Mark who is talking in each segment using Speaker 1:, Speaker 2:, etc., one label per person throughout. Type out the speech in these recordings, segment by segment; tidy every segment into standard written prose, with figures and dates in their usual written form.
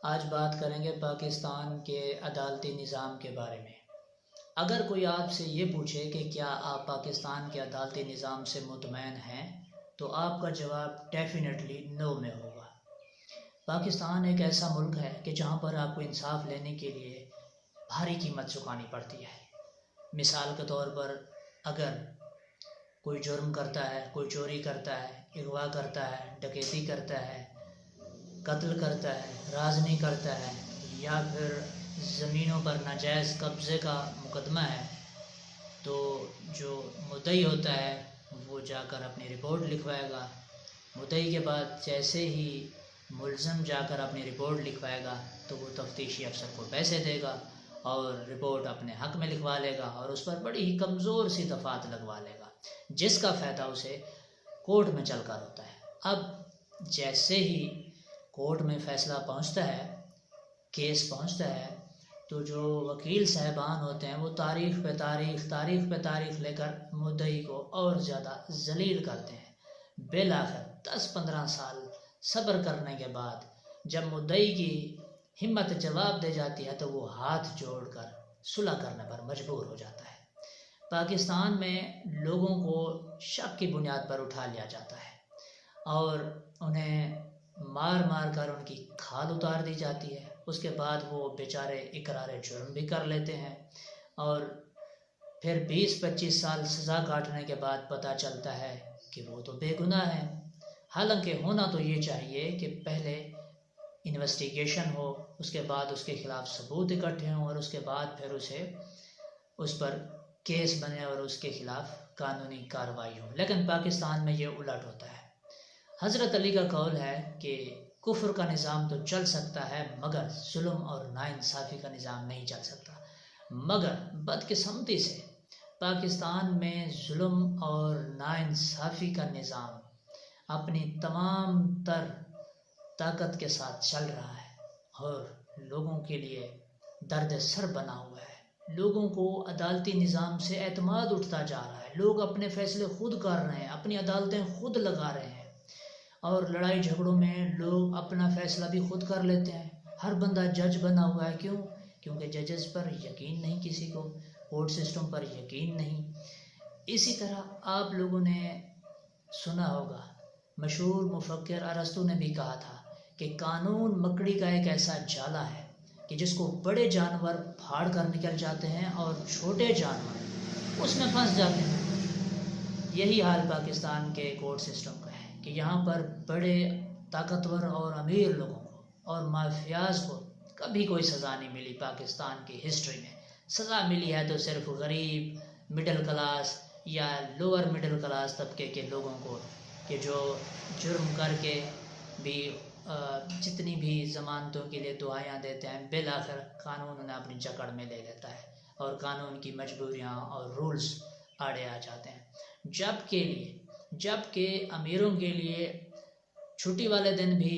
Speaker 1: आज बात करेंगे पाकिस्तान के अदालती निज़ाम के बारे में। अगर कोई आपसे ये पूछे कि क्या आप पाकिस्तान के अदालती निज़ाम से मुतमईन हैं, तो आपका जवाब डेफिनेटली नो में होगा। पाकिस्तान एक ऐसा मुल्क है कि जहाँ पर आपको इंसाफ लेने के लिए भारी कीमत चुकानी पड़ती है। मिसाल के तौर पर अगर कोई जुर्म करता है, कोई चोरी करता है, अगवा करता है, डकैती करता है, कत्ल करता है, राजनी करता है, या फिर ज़मीनों पर नाजायज़ कब्ज़े का मुकदमा है, तो जो मुद्दई होता है वो जाकर अपनी रिपोर्ट लिखवाएगा। मुद्दई के बाद जैसे ही मुल्ज़म जाकर अपनी रिपोर्ट लिखवाएगा तो वो तफ्तीशी अफसर को पैसे देगा और रिपोर्ट अपने हक़ में लिखवा लेगा और उस पर बड़ी ही कमज़ोर सी दफ़ात लगवा लेगा, जिसका फ़ायदा उसे कोर्ट में चलकर होता है। अब जैसे ही कोर्ट में फ़ैसला पहुंचता है, केस पहुंचता है, तो जो वकील साहबान होते हैं वो तारीख़ पे तारीख़ लेकर मुद्दई को और ज़्यादा ज़लील करते हैं। बिलाखिर 10-15 साल सब्र करने के बाद जब मुद्दई की हिम्मत जवाब दे जाती है तो वो हाथ जोड़कर सुलह करने पर मजबूर हो जाता है। पाकिस्तान में लोगों को शक की बुनियाद पर उठा लिया जाता है और उन्हें मार मार कर उनकी खाल उतार दी जाती है। उसके बाद वो बेचारे इकरार जुर्म भी कर लेते हैं और फिर 20-25 साल सज़ा काटने के बाद पता चलता है कि वो तो बेगुनाह है। हालांकि होना तो ये चाहिए कि पहले इन्वेस्टिगेशन हो, उसके बाद उसके ख़िलाफ़ सबूत इकट्ठे हों और उसके बाद फिर उस पर केस बने और उसके ख़िलाफ़ कानूनी कार्रवाई हो। लेकिन पाकिस्तान में ये उलट होता है। हज़रत अली का कौल है कि कुफ्र का निज़ाम तो चल सकता है मगर जुल्म और नाइंसाफ़ी का निज़ाम नहीं चल सकता। मगर बदकिस्मती से पाकिस्तान में जुल्म और नाइंसाफ़ी का निज़ाम अपनी तमाम तर ताकत के साथ चल रहा है और लोगों के लिए दर्द सर बना हुआ है। लोगों को अदालती निज़ाम से एतमाद उठता जा रहा है। लोग अपने फ़ैसले खुद कर रहे हैं, अपनी अदालतें खुद लगा रहे हैं और लड़ाई झगड़ों में लोग अपना फ़ैसला भी खुद कर लेते हैं। हर बंदा जज बना हुआ है। क्यों? क्योंकि जजेस पर यकीन नहीं किसी को, कोर्ट सिस्टम पर यकीन नहीं। इसी तरह आप लोगों ने सुना होगा, मशहूर मुफक्किर अरस्तू ने भी कहा था कि कानून मकड़ी का एक ऐसा जाला है कि जिसको बड़े जानवर फाड़ कर निकल जाते हैं और छोटे जानवर उसमें फंस जाते हैं। यही हाल पाकिस्तान के कोर्ट सिस्टम का है कि यहाँ पर बड़े ताकतवर और अमीर लोगों को और माफियाज को कभी कोई सज़ा नहीं मिली। पाकिस्तान की हिस्ट्री में सज़ा मिली है तो सिर्फ गरीब, मिडिल क्लास या लोअर मिडिल क्लास तबके के लोगों को, कि जो जुर्म करके भी जितनी भी ज़मानतों के लिए दुआयां देते हैं, बिलाखिर कानून उन्हें अपनी जकड़ में ले लेता है और कानून की मजबूरियां और रूल्स आड़े आ जाते हैं। जबकि अमीरों के लिए छुट्टी वाले दिन भी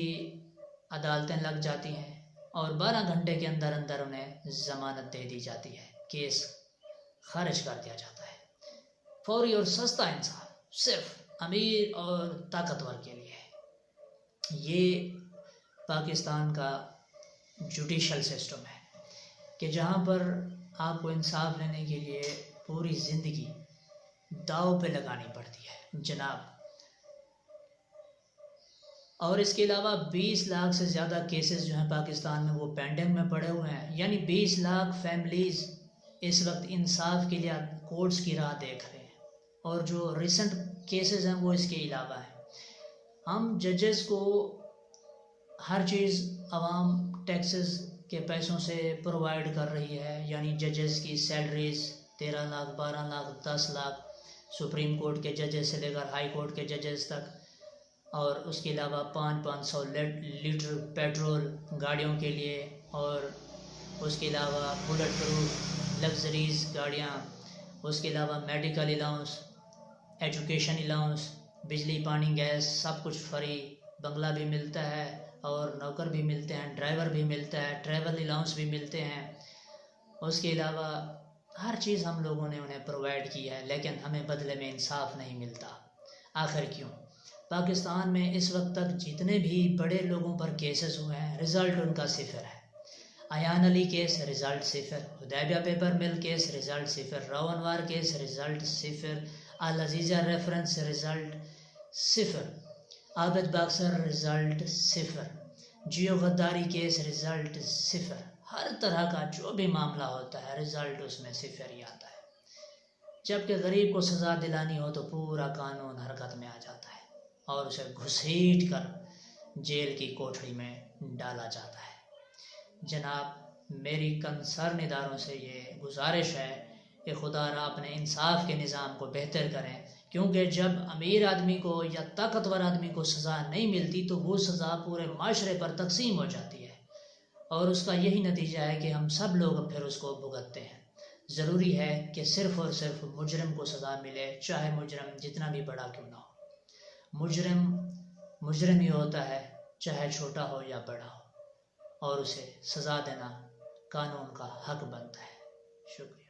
Speaker 1: अदालतें लग जाती हैं और 12 घंटे के अंदर अंदर उन्हें ज़मानत दे दी जाती है, केस खारिज कर दिया जाता है। फौरी और सस्ता इंसाफ सिर्फ अमीर और ताकतवर के लिए है। ये पाकिस्तान का जुडिशल सिस्टम है कि जहाँ पर आपको इंसाफ लेने के लिए पूरी ज़िंदगी दाव पे लगानी पड़ती है जनाब। और इसके अलावा 20 लाख से ज़्यादा केसेस जो हैं पाकिस्तान में वो पेंडिंग में पड़े हुए हैं। यानी 20 लाख फैमिलीज़ इस वक्त इंसाफ के लिए कोर्ट्स की राह देख रहे हैं और जो रिसेंट केसेस हैं वो इसके अलावा हैं। हम जजेस को हर चीज़ आवाम टैक्सेस के पैसों से प्रोवाइड कर रही है। यानी जजेस की salaries 13 lakh, 12 lakh, 10 lakh, supreme court के जजेस से लेकर हाई कोर्ट के जजेस तक, और उसके अलावा 500 लीटर पेट्रोल गाड़ियों के लिए, और उसके अलावा बुलेट प्रूफ लग्जरीज़ गाड़ियाँ, उसके अलावा मेडिकल अलाउंस, एजुकेशन अलाउंस, बिजली पानी गैस सब कुछ फ्री, बंगला भी मिलता है और नौकर भी मिलते हैं, ड्राइवर भी मिलता है, ट्रैवल अलाउंस भी मिलते हैं। उसके अलावा हर चीज़ हम लोगों ने उन्हें प्रोवाइड की है, लेकिन हमें बदले में इंसाफ नहीं मिलता। आखिर क्यों? पाकिस्तान में इस वक्त तक जितने भी बड़े लोगों पर केसेस हुए हैं, रिज़ल्ट उनका सिफर है। अयान अली केस रिज़ल्ट सिफर, Hudaibiya paper mill case result सिफर, रोवनवार केस रिज़ल्ट सिफर, अल अजीज़ा रेफरेंस रिज़ल्ट सिफर, आबिद बाक्सर रिज़ल्ट सिफर, जियो गद्दारी केस रिज़ल्ट सिफर। हर तरह का जो भी मामला होता है रिज़ल्ट उसमें सिफर ही आता है। जबकि गरीब को सज़ा दिलानी हो तो पूरा कानून हरकत में आ जाता है और उसे घसीट कर जेल की कोठरी में डाला जाता है। जनाब, मेरी कंसर्न इदारों से ये गुजारिश है कि खुदारा अपने इंसाफ के निज़ाम को बेहतर करें, क्योंकि जब अमीर आदमी को या ताकतवर आदमी को सज़ा नहीं मिलती तो वो सज़ा पूरे माशरे पर तकसीम हो जाती है और उसका यही नतीजा है कि हम सब लोग फिर उसको भुगतते हैं। ज़रूरी है कि सिर्फ़ और सिर्फ मुजरिम को सज़ा मिले, चाहे मुजरिम जितना भी बड़ा क्यों ना हो। मुजरिम ही होता है, चाहे छोटा हो या बड़ा हो, और उसे सज़ा देना कानून का हक बनता है। शुक्रिया।